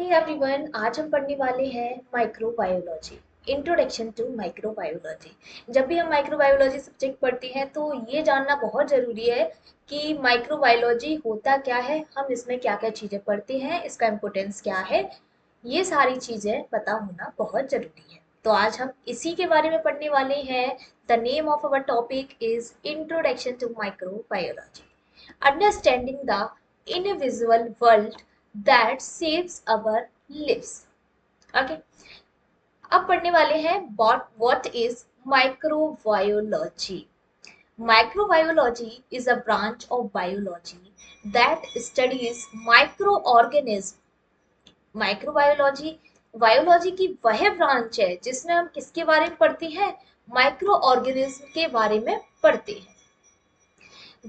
Hey everyone, आज हम पढ़ने वाले हैं माइक्रोबायोलॉजी। Introduction to microbiology. जब भी हम माइक्रोबायोलॉजी सब्जेक्ट पढ़ते हैं तो ये जानना बहुत ज़रूरी है कि माइक्रोबायोलॉजी होता क्या है, हम इसमें क्या क्या चीज़ें पढ़ते हैं, इसका इम्पोर्टेंस क्या है। ये सारी चीज़ें पता होना बहुत ज़रूरी है। तो आज हम इसी के बारे में पढ़ने वाले हैं। The name of our topic is introduction to microbiology, understanding the invisible world that shapes our lives. Okay, अब पढ़ने वाले हैं what is microbiology. Microbiology is a branch of biology that studies microorganisms. Microbiology biology की वह branch है जिसमें हम किसके बारे में पढ़ते हैं, माइक्रो ऑर्गेनिज्म के बारे में पढ़ते हैं।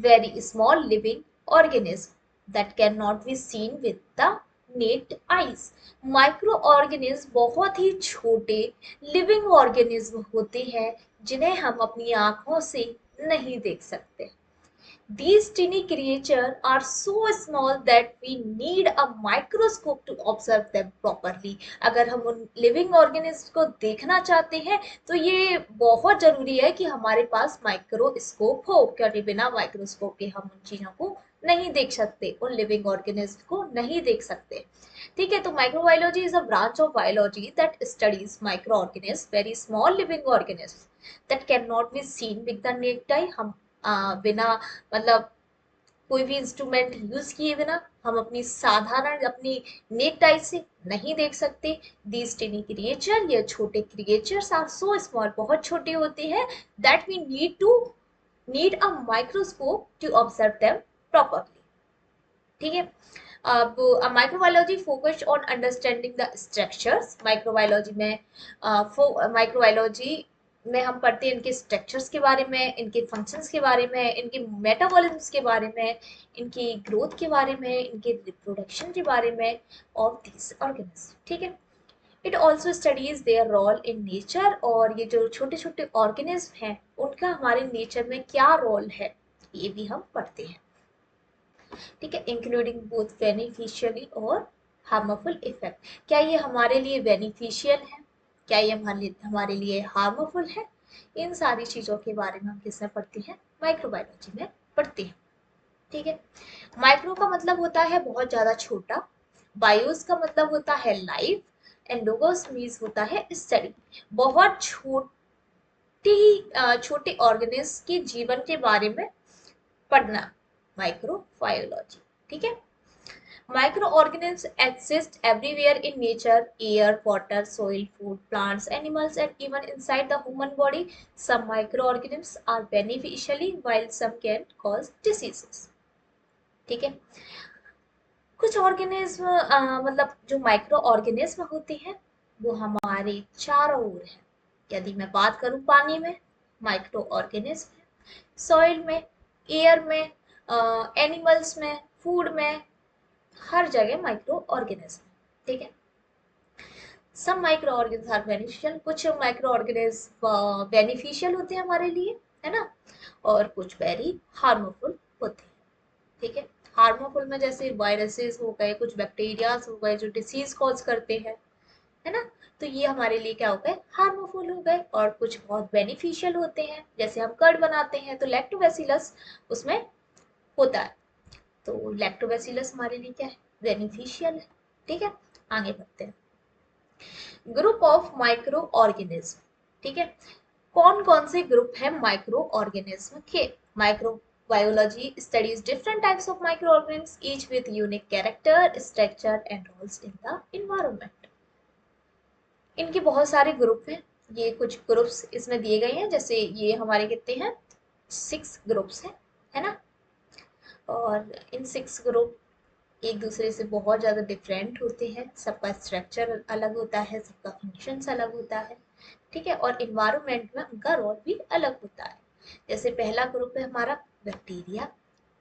very small living organism that cannot be seen with the naked eyes. Micro organism बहुत ही छोटे लिविंग ऑर्गेनिज्म होते हैं जिन्हें हम अपनी आंखों से नहीं देख सकते। These tiny creatures are so small that we need a microscope to observe them properly. अगर हम उन लिविंग ऑर्गेनिज्म को देखना चाहते हैं तो ये बहुत जरूरी है कि हमारे पास माइक्रोस्कोप हो, क्योंकि बिना माइक्रोस्कोप के हम उन चीजों को नहीं देख सकते, उन लिविंग ऑर्गेनिज्म को नहीं देख सकते। ठीक है, तो microbiology is a branch of biology that studies micro organism, very small living organism that can not be seen with the necked आई। हम बिना मतलब कोई भी इंस्ट्रूमेंट यूज किए बिना हम अपनी साधारण अपनी नेक्ड आई से नहीं देख सकते। दीज टिनी क्रिएचर, ये छोटे क्रिएचर्स आर सो स्मॉल, बहुत छोटे होते हैं, that we need a microscope to observe them properly. ठीक है, अब microbiology focused on understanding the structures. Microbiology में हम पढ़ते हैं इनके स्ट्रक्चर्स के बारे में, इनके फंक्शंस के बारे में, इनके मेटाबॉलिज्म के बारे में, इनकी ग्रोथ के बारे में, इनके रिप्रोडक्शन के बारे में ऑफ दिस ऑर्गेनिज्म। ठीक है, it also studies their role in nature, और ये जो छोटे छोटे ऑर्गेनिज्म हैं उनका हमारे नेचर में क्या रोल है ये भी हम पढ़ते हैं। ठीक है, इंक्लूडिंग बोथ बेनिफिशियली और हार्मफुल इफेक्ट। क्या ये हमारे लिए बेनिफिशियल है, क्या ये हमारे लिए हार्मफुल है, इन सारी चीजों के बारे में हम किसमें पढ़ते हैं, माइक्रोबायोलॉजी में पढ़ते हैं। ठीक है, माइक्रो का मतलब होता है बहुत ज्यादा छोटा, बायोस का मतलब होता है लाइफ, एंड लोगोस मीन्स होता है स्टडी। बहुत छोटे ऑर्गेनिज्म के जीवन के बारे में पढ़ना, माइक्रोबायोलॉजी। ठीक है, microorganisms exist everywhere in nature: air, water, soil, food, plants, animals, and even inside the human body. Some microorganisms are beneficially, while some can cause diseases. ठीक है, कुछ ऑर्गेनिज्म मतलब जो माइक्रो ऑर्गेनिज्म होते हैं वो हमारे चारों ओर है। यदि मैं बात करूं पानी में, माइक्रो ऑर्गेनिज्म है, सॉइल में, एयर में, एनिमल्स में, फूड में, हर जगह माइक्रो ऑर्गेनिज्म। ठीक है, सब माइक्रो ऑर्गेनिज्म आर बेनिफिशियल, कुछ माइक्रो ऑर्गेनिज्म बेनिफिशियल होते हैं हमारे लिए, है ना, और कुछ वेरी हार्मफुल होते हैं। ठीक है, हार्मफुल में जैसे वायरसेस हो गए, कुछ बैक्टीरियाज हो गए जो डिसीज कॉज करते हैं, है ना, तो ये हमारे लिए क्या हो गए, हार्मफुल हो गए। और कुछ बहुत बेनिफिशियल होते हैं, जैसे हम कर्ड बनाते हैं तो लैक्टोबैसिलस उसमें होता है, तो लैक्टोबैसिलस हमारे लिए क्या है, बेनिफिशियल है। ठीक है, आगे बढ़ते हैं। Group of microorganism. ठीक है, कौन कौन से ग्रुप है माइक्रो ऑर्गेनिज्म के। Microbiology studies different types of microorganism, each with unique character, structure and roles in the environment. इनके बहुत सारे ग्रुप हैं, ये कुछ ग्रुप्स इसमें दिए गए हैं, जैसे ये हमारे कितने हैं, 6 ग्रुप्स हैं, है ना, और इन 6 ग्रुप एक दूसरे से बहुत ज़्यादा डिफरेंट होते हैं, सबका स्ट्रक्चर अलग होता है, सबका फंक्शंस अलग होता है। ठीक है, और इन्वायरमेंट में उनका रोल भी अलग होता है। जैसे पहला ग्रुप है हमारा बैक्टीरिया,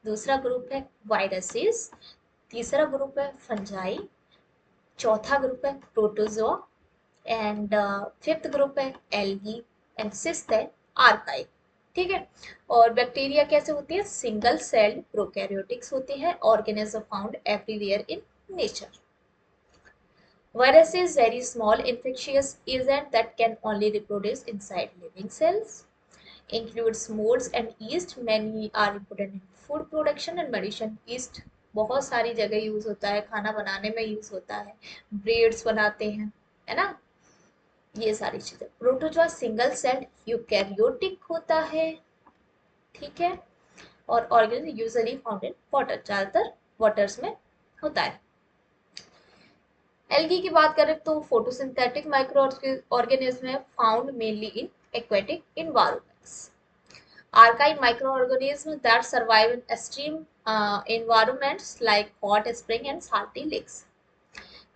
दूसरा ग्रुप है वायरसेस, तीसरा ग्रुप है फंजाई, चौथा ग्रुप है प्रोटोजोआ, एंड फिफ्थ ग्रुप है एल्गी, एंड सिक्स्थ है आर्काई। ठीक है, और बैक्टीरिया कैसे होती है, सिंगल सेल्ड प्रोकैरियोटिक्स होते हैं, organism found everywhere in nature. Virus is very small infectious agent that can only reproduce inside living cells. Includes molds and yeast. Many are important in food production and medicine. Yeast बहुत सारी जगह use होता है, खाना बनाने में use होता है, ब्रेड्स बनाते हैं, है ना, ये सारी चीजें। प्रोटोजोआ सिंगल सेल्ड यूकैरियोटिक होता है, ठीक है, और organism usually found in water, ज्यादातर वाटर्स में होता है। एल्गी की बात करें तो फोटोसिंथेटिक माइक्रो ऑर्गेनिज्म है, found mainly in aquatic environments. Archive microorganisms that survive in extreme environments like hot spring and salty lakes.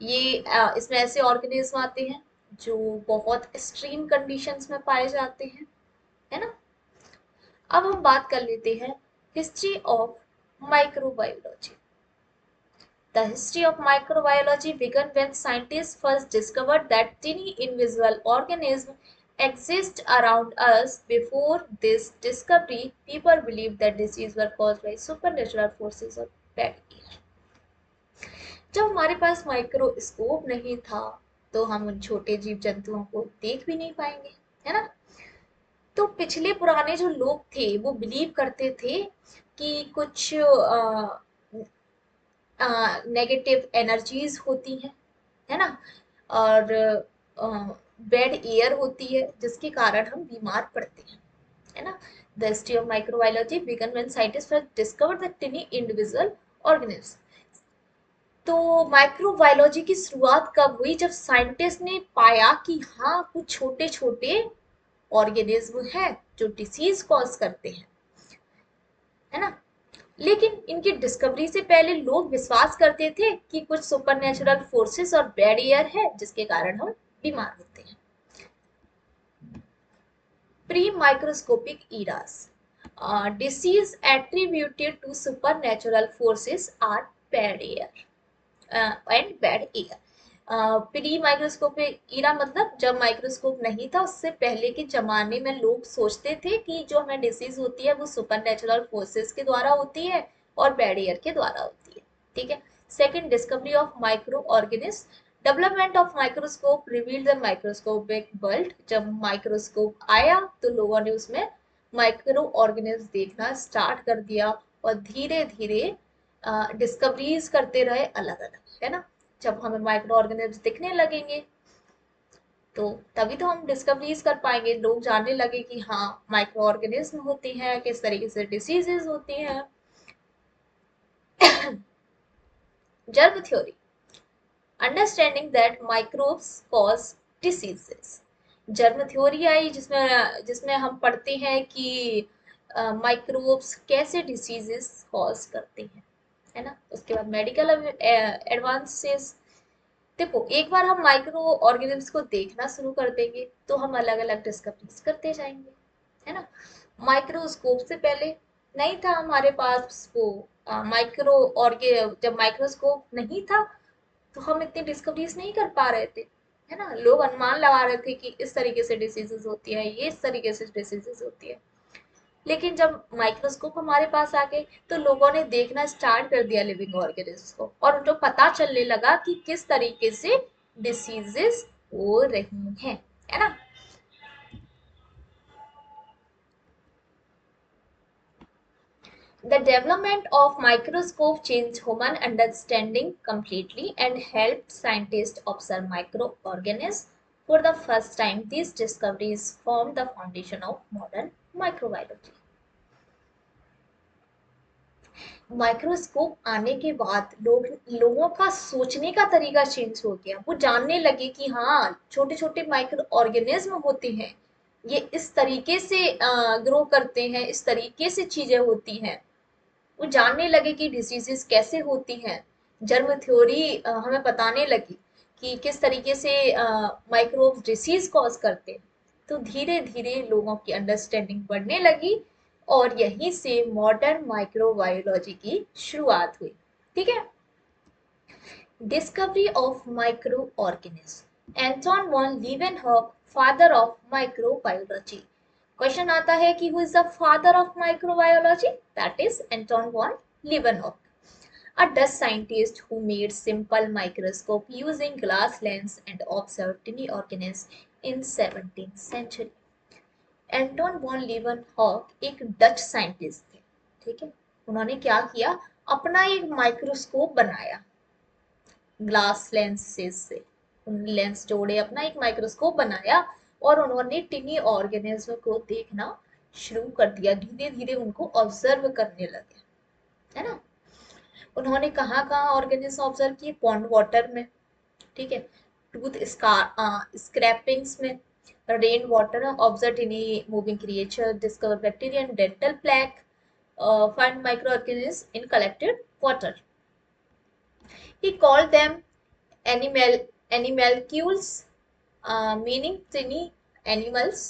ये इसमें ऐसे ऑर्गेनिज्म आते हैं जो बहुत एक्सट्रीम कंडीशंस में पाए जाते हैं, है ना। अब हम बात कर लेते हैं history of microbiology. The history of microbiology began when scientists first discovered that tiny invisible organisms exist around us. Before this discovery, people believed that diseases were caused by supernatural forces or bad air. जब हमारे पास microscope नहीं था तो हम उन छोटे जीव जंतुओं को देख भी नहीं पाएंगे, है ना। तो पिछले पुराने जो लोग थे वो बिलीव करते थे कि कुछ नेगेटिव एनर्जीज होती हैं, है ना, और बैड एयर होती है जिसके कारण हम बीमार पड़ते हैं, है ना। The history of microbiology began when scientist first discovered the tiny individual organism. तो माइक्रोबायोलॉजी की शुरुआत कब हुई? जब साइंटिस्ट ने पाया कि हाँ कुछ छोटे छोटे ऑर्गेनिज्म हैं जो डिसीज कॉज करते हैं, है ना। लेकिन इनकी डिस्कवरी से पहले लोग विश्वास करते थे कि कुछ सुपरनेचुरल फोर्सेस और बैड एयर है जिसके कारण हम बीमार होते हैं। Pre microscopic eras, disease attributed to supernatural forces or bad air and bad air. Pre microscopic era मतलब जब माइक्रोस्कोप नहीं था उससे पहले के जमाने में लोग सोचते थे कि जो हमें डिसीज होती है वो सुपरनेचुरल फोर्सेस के द्वारा होती है और बैड एयर के द्वारा होती है, ठीक है। Second, discovery of micro organism. Development of microscope revealed the microscopic world. जब माइक्रोस्कोप आया तो लोगों ने उसमें माइक्रो ऑर्गेनिज्म देखना स्टार्ट कर दिया और धीरे धीरे डिस्कवरीज करते रहे अलग अलग, है ना। जब हमें माइक्रो ऑर्गेनिज्म दिखने लगेंगे तो तभी तो हम डिस्कवरीज कर पाएंगे, लोग जानने लगे कि हाँ माइक्रो ऑर्गेनिज्म होती हैं, किस तरीके से डिसीजेज होती हैं। Germ theory, understanding that microbes cause diseases. Germ theory आई जिसमें जिसमें हम पढ़ते हैं कि माइक्रोब्स कैसे डिसीजेस कॉज करते हैं, है ना। उसके बाद मेडिकल एडवांसेस। देखो एक बार हम माइक्रो ऑर्गेनिम्स को देखना शुरू कर देंगे तो हम अलग अलग डिस्कवरीज करते जाएंगे, है ना। माइक्रोस्कोप से पहले नहीं था हमारे पास वो माइक्रो ऑर्गे जब माइक्रोस्कोप नहीं था तो हम इतनी डिस्कवरीज नहीं कर पा रहे थे, है ना। लोग अनुमान लगा रहे थे कि इस तरीके से डिसीजेस होती है, ये इस तरीके से डिसीजेस होती है। लेकिन जब माइक्रोस्कोप हमारे पास आ गए तो लोगों ने देखना स्टार्ट कर दिया लिविंग ऑर्गेनिज्म को और उनको पता चलने लगा कि किस तरीके से डिसीजेस हो रही हैं, है ना। The development of microscope changed human understanding completely and helped scientists observe microorganisms for the first time. These discoveries formed the foundation of modern microbiology. Microscope आने के बाद लोगों का सोचने का तरीका चेंज हो गया। वो जानने लगे कि हाँ छोटे छोटे माइक्रो ऑर्गेनिज्म होते हैं, ये इस तरीके से ग्रो करते हैं, इस तरीके से चीजें होती हैं। वो जानने लगे कि डिसीजेस कैसे होती हैं। जर्म थ्योरी हमें बताने लगी कि किस तरीके से माइक्रोब्स डिसीज कॉज करते हैं। तो धीरे धीरे लोगों की अंडरस्टैंडिंग बढ़ने लगी और यहीं से मॉडर्न माइक्रोबायोलॉजी की शुरुआत हुई, ठीक है। Discovery of microorganism, Anton van Leeuwenhoek, father of microbiology. Question आता है कि who is the father of microbiology? That is Anton van Leeuwenhoek. A Dutch scientist who made simple microscope using glass lens and observed tiny organisms in 17th century. Antonie van Leeuwenhoek एक Dutch scientist थे, ठीक है। उन्होंने क्या किया, अपना एक microscope बनाया ग्लास लेंसेज से, उन लेंस जोड़े, अपना एक माइक्रोस्कोप बनाया और उन्होंने टिनी ऑर्गेनिज्म को देखना शुरू कर दिया, धीरे धीरे उनको ऑब्जर्व करने लगे, है ना। उन्होंने कहाँ कहाँ ऑर्गेनिज्म ऑब्जर्व किए, पॉन्ड वाटर में, ठीक है, टूथ स्क्रैपिंग्स में, rain water, observe टिनी moving creature, discover bacteria and dental plaque, find microorganisms in collected water. He called them animalcules, meaning tiny animals.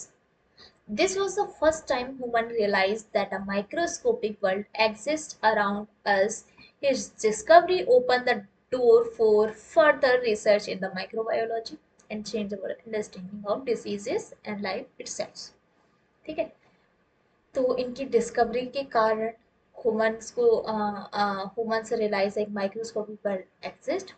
This was the first time human realized that a microscopic world exists around us. His discovery opened the door for further research in the microbiology and changed our understanding of diseases and life itself. ठीक है, तो इनकी discovery के कारण humans realise एक microscopic world exist,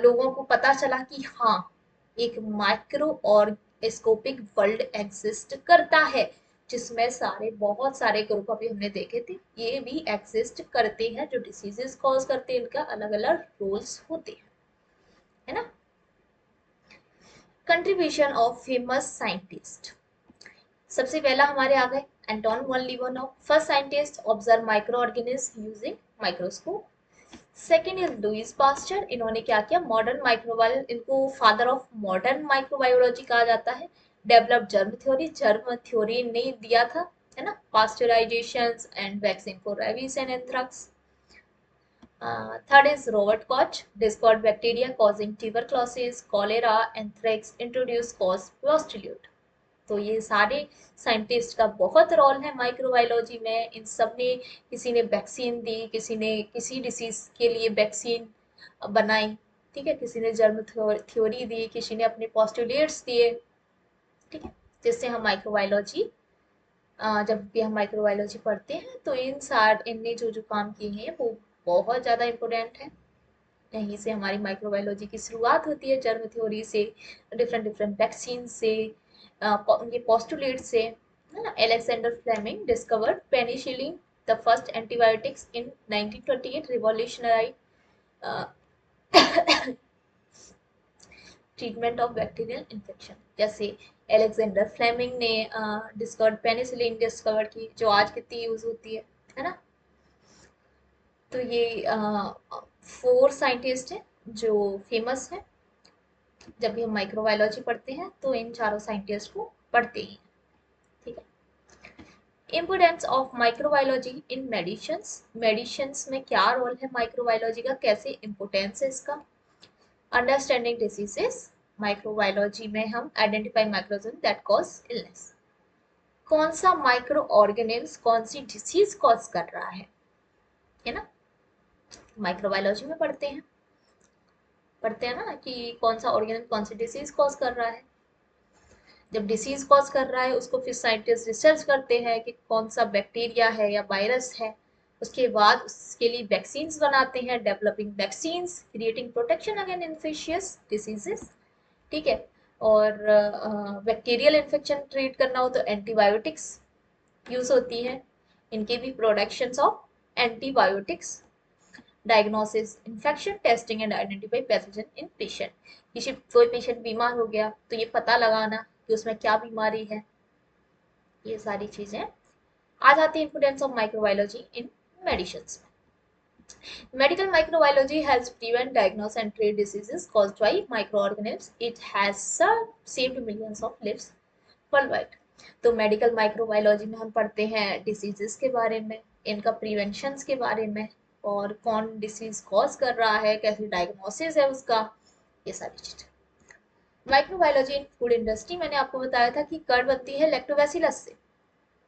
लोगों को पता चला कि हाँ, एक माइक्रो और स्कोपिक वर्ल्ड एग्जिस्ट करता है, जिसमें बहुत सारे ग्रुप अभी हमने देखे थे, ये भी एग्जिस्ट करते हैं, जो डिसीजेस कॉज करते हैं, इनका अलग अलग रोल्स होते हैं, है ना। कंट्रीब्यूशन ऑफ फेमस साइंटिस्ट, सबसे पहला हमारे आ गए Antonie van Leeuwenhoek, first scientist observe micro organism using microscope. Second is Louis Pasteur, इन्होंने क्या किया, मॉडर्न माइक्रोबायोलॉजी, इनको फादर ऑफ मॉडर्न माइक्रोबायोलॉजी कहा जाता है, डेवलप जर्म थ्योरी ने दिया था, है ना, pasteurization and vaccine for rabies and anthrax. Third is Robert Koch, discovered bacteria causing tuberculosis, cholera, anthrax, introduce Koch's postulate. तो ये सारे साइंटिस्ट का बहुत रोल है माइक्रोबायोलॉजी में, इन सब ने, किसी ने वैक्सीन दी, किसी ने किसी डिसीज के लिए वैक्सीन बनाई, ठीक है, किसी ने जर्म थ्योरी दी, किसी ने अपने पोस्टुलेट्स दिए, ठीक है, जिससे हम माइक्रोबायोलॉजी, जब भी हम माइक्रोबायोलॉजी पढ़ते हैं तो इनने जो जो काम किए हैं वो बहुत ज़्यादा इम्पोर्टेंट है। यहीं से हमारी माइक्रोबायोलॉजी की शुरुआत होती है, जर्म थ्योरी से, डिफरेंट डिफरेंट वैक्सीन से, उनके पोस्टुलेट से, है ना। Alexander Fleming discovered penicillin, the first antibiotics in 1928, revolutionary treatment of bacterial infection. जैसे अलेक्जेंडर फ्लेमिंग ने डिस्कवर्ड पेनिसिलिन डिस्कवर की, जो आज कितनी यूज होती है ना। तो ये 4 साइंटिस्ट हैं जो फेमस हैं, जब भी हम माइक्रोबायोलॉजी पढ़ते हैं तो इन चारों साइंटिस्ट को पढ़ते हैं, ठीक है। Importance of microbiology in medicines, medicines में क्या रोल है माइक्रोबायोलॉजी का, कैसे इम्पोर्टेंस है इसका। अंडरस्टैंडिंग डिसीजेस, माइक्रोबायोलॉजी में हम आइडेंटिफाई माइक्रोजन दैट कॉज इलनेस, कौन सा माइक्रो ऑर्गेनिज्म कौन सी डिसीज कॉज कर रहा है ना, माइक्रोबायोलॉजी में पढ़ते हैं ना, कि कौन सा ऑर्गेनिज्म कौन सी डिसीज कॉज कर रहा है। जब डिसीज कॉज कर रहा है उसको फिर साइंटिस्ट रिसर्च करते हैं कि कौन सा बैक्टीरिया है या वायरस है, उसके बाद उसके लिए वैक्सीन्स बनाते हैं, developing vaccines, creating protection against infectious diseases, ठीक है। और बैक्टीरियल इन्फेक्शन ट्रीट करना हो तो एंटीबायोटिक्स यूज होती है, इनके भी productions of antibiotics, diagnosis infection, testing and identify pathogen in patient, किसी कोई पेशेंट बीमार हो गया तो ये पता लगाना कि उसमें क्या बीमारी है, ये सारी चीजें आ जाती है। Importance of microbiology in medicines, medical microbiology helps prevent, diagnose and treat diseases caused by microorganisms. It has saved millions of lives worldwide. तो मेडिकल माइक्रोबायोलॉजी में हम पढ़ते हैं डिसीजेस के बारे में, इनका प्रिवेंशन के बारे में, और कौन डिसीज कॉज कर रहा है, कैसे डायग्नोसिस है उसका, ये सारी चीजें। माइक्रोबायोलॉजी इन फूड इंडस्ट्री, मैंने आपको बताया था कि कर्ड बनती है लैक्टोबैसिलस से,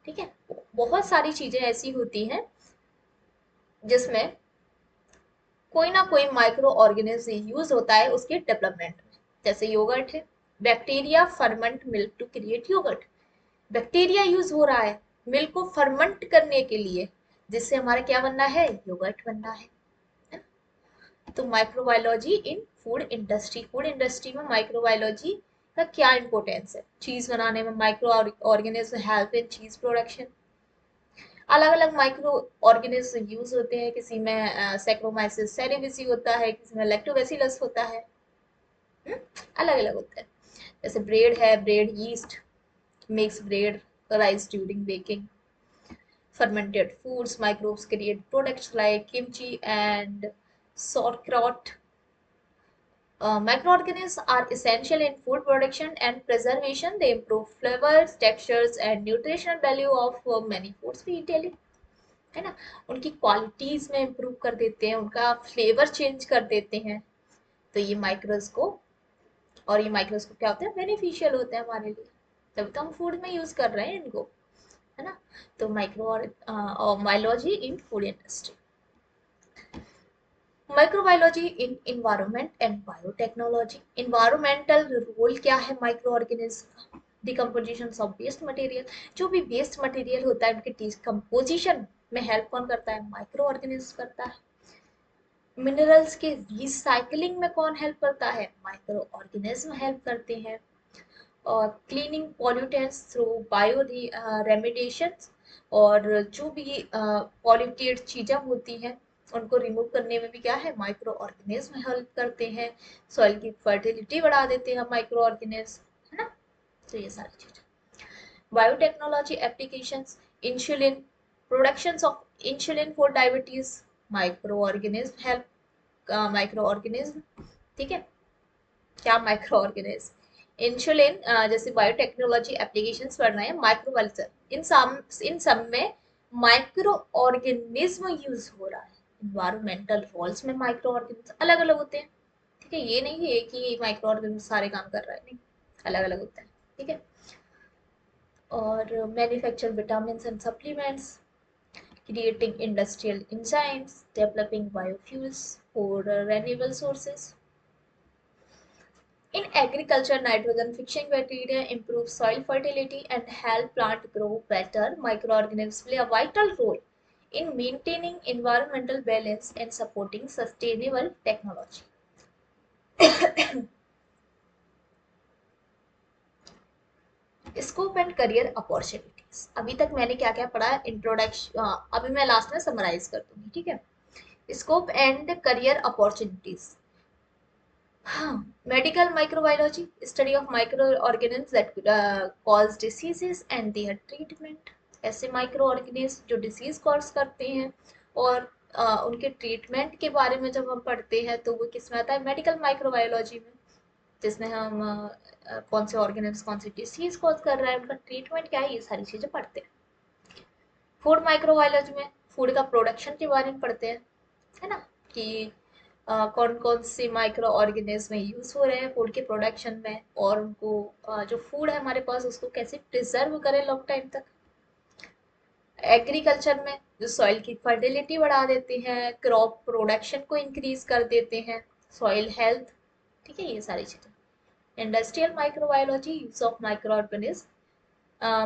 ठीक है। बहुत सारी चीजें ऐसी होती हैं जिसमें कोई ना कोई माइक्रो ऑर्गेनिज्म यूज होता है उसके डेवलपमेंट में, जैसे योगर्ट है, bacteria ferment milk to create yogurt, bacteria use हो रहा है मिल्क को फर्मेंट करने के लिए, जिससे हमारा क्या बनना है, योगर्ट बनना है। तो माइक्रोबायोलॉजी इन फूड इंडस्ट्री, फूड इंडस्ट्री में माइक्रोबायोलॉजी का क्या इंपॉर्टेंस है, चीज बनाने में माइक्रो ऑर्गेनिज्म हेल्प इन चीज प्रोडक्शन। अलग अलग माइक्रो ऑर्गेनिज्म यूज होते हैं, किसी में सैक्रोमाइसिस सेरेविसी होता है, किसी में लैक्टोबैसिलस होता है, अलग अलग होता है। जैसे ब्रेड है, bread yeast makes bread rise during baking. Fermented foods, microbes create products like kimchi and sauerkraut. Microorganisms are essential in food production and preservation. They improve flavors, textures, and nutritional value of many foods we eat daily. है ना, उनकी qualities में improve कर देते हैं, उनका flavour change कर देते हैं। तो ये माइक्रोस्कोप, और ये माइक्रोस्कोप क्या होता है, बेनिफिशियल होते हैं हमारे लिए, तभी तो हम फूड में यूज कर रहे हैं इनको, है ना। तो माइक्रो और biology in food industry. Microbiology in environment and biotechnology. Environmental role क्या है माइक्रो ऑर्गेनिज्म का, डिकम्पोजिशन ऑफ वेस्ट मटेरियल, जो भी वेस्ट मटेरियल होता है उनके डिकम्पोजिशन में हेल्प कौन करता है, माइक्रो ऑर्गेनिज्म करता है। मिनरल्स के रिसाइकलिंग में कौन हेल्प करता है, माइक्रो ऑर्गेनिज्म हेल्प करते हैं। और cleaning pollutants through bio remediation, और जो भी पॉल्यूटेड चीज़ें होती हैं उनको रिमूव करने में भी क्या है, माइक्रो ऑर्गेनिज्म हेल्प करते हैं। सॉइल की फर्टिलिटी बढ़ा देते हैं माइक्रो ऑर्गेनिज्म, है ना। तो ये सारी चीज़ें। Biotechnology applications, insulin, productions of insulin for diabetes, micro organism help, micro organism, ठीक है। क्या माइक्रो ऑर्गेनिज्म, इंसुलिन, जैसे बायोटेक्नोलॉजी एप्लीकेशंस पढ़ रहे हैं, माइक्रोवेल्चर, इन सब में माइक्रो ऑर्गेनिज्म यूज हो रहा है। इन्वायरमेंटल रोल्स में माइक्रो ऑर्गेनिज्म अलग अलग होते हैं, ठीक है। ये नहीं है कि माइक्रो ऑर्गेनिज्म सारे काम कर रहा है, नहीं, अलग अलग होता है, ठीक है। और manufacture vitamin and supplements, creating industrial enzymes, developing biofuels for renewable sources. In agriculture, nitrogen fixing bacteria improve soil fertility and help plant grow better. Microorganisms play a vital role in maintaining environmental balance and supporting sustainable technology. Scope and career opportunities, अभी तक मैंने क्या क्या पढ़ा, introduction, अभी मैं last में summarise कर दूंगी, ठीक है। Scope and career opportunities, medical microbiology, study of microorganisms that cause diseases and their treatment. ऐसे माइक्रोऑर्गेनिज्म जो डिसीज कॉज करते हैं और उनके ट्रीटमेंट के बारे में जब हम पढ़ते हैं तो वो किस में आता है, मेडिकल माइक्रोबायोलॉजी में, जिसमें हम कौन से ऑर्गेनिज्म कौन सी डिसीज कॉज कर रहा है, उनका ट्रीटमेंट क्या है, ये सारी चीजें पढ़ते हैं। फूड माइक्रोबायोलॉजी में फूड का प्रोडक्शन के बारे में पढ़ते हैं, है ना, कि कौन कौन से माइक्रो ऑर्गेनिज्म यूज हो रहे हैं फूड के प्रोडक्शन में, और उनको जो फूड है हमारे पास उसको कैसे प्रिजर्व करें लॉन्ग टाइम तक। एग्रीकल्चर में जो सॉइल की फर्टिलिटी बढ़ा देते हैं, क्रॉप प्रोडक्शन को इंक्रीज कर देते हैं, सॉइल हेल्थ, ठीक है, ये सारी चीजें। Industrial microbiology, use of micro organism,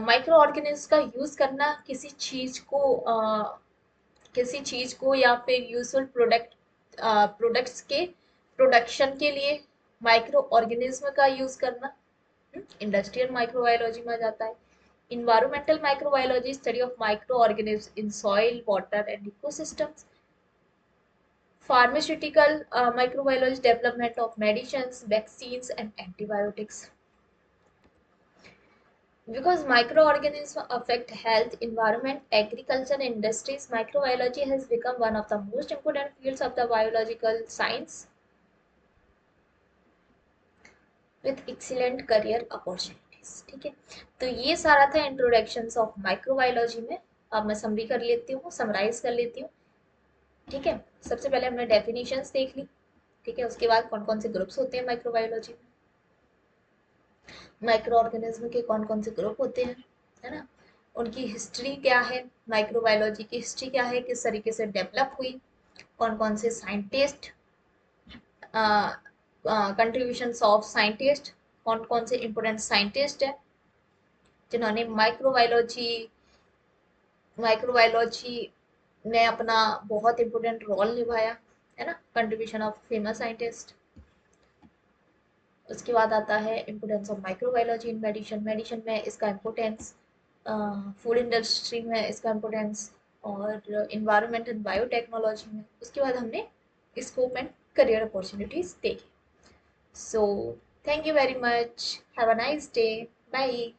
micro organism का यूज करना किसी चीज को या फिर यूजफुल प्रोडक्ट्स के प्रोडक्शन के लिए माइक्रो ऑर्गेनिज्म का यूज करना इंडस्ट्रियल माइक्रोबायोलॉजी में आ जाता है। Environmental microbiology, study of micro organism in soil water and ecosystems. Pharmaceutical microbiology, development of medicines, vaccines and antibiotics. Because microorganisms affect health, environment, agriculture, and industries, microbiology has become one of the most important fields of the biological science with excellent career opportunities. ठीक है, तो ये सारा था introduction of microbiology में। अब मैं summary कर लेती हूँ, समराइज कर लेती हूँ, ठीक है। सबसे पहले हमने डेफिनेशंस देख ली, ठीक है। उसके बाद कौन कौन से ग्रुप्स होते हैं माइक्रोबायोलॉजी में, माइक्रो ऑर्गेनिज्म के कौन कौन से ग्रुप होते हैं, है ना, उनकी हिस्ट्री क्या है, माइक्रोबायोलॉजी की हिस्ट्री क्या है, किस तरीके से डेवलप हुई, कौन कौन से साइंटिस्ट, कंट्रीब्यूशंस ऑफ साइंटिस्ट, कौन कौन से इंपोर्टेंट साइंटिस्ट है जिन्होंने माइक्रोबायोलॉजी ने अपना बहुत इम्पोर्टेंट रोल निभाया, है ना, कंट्रीब्यूशन ऑफ फेमस साइंटिस्ट। उसके बाद आता है importance of microbiology in medicine, medicine में इसका इम्पोर्टेंस, फूड इंडस्ट्री में इसका इम्पोर्टेंस, और इन्वायरमेंट एंड बायोटेक्नोलॉजी में। उसके बाद हमने स्कोप एंड करियर अपॉर्चुनिटीज देखी। So thank you very much, have a nice day, bye.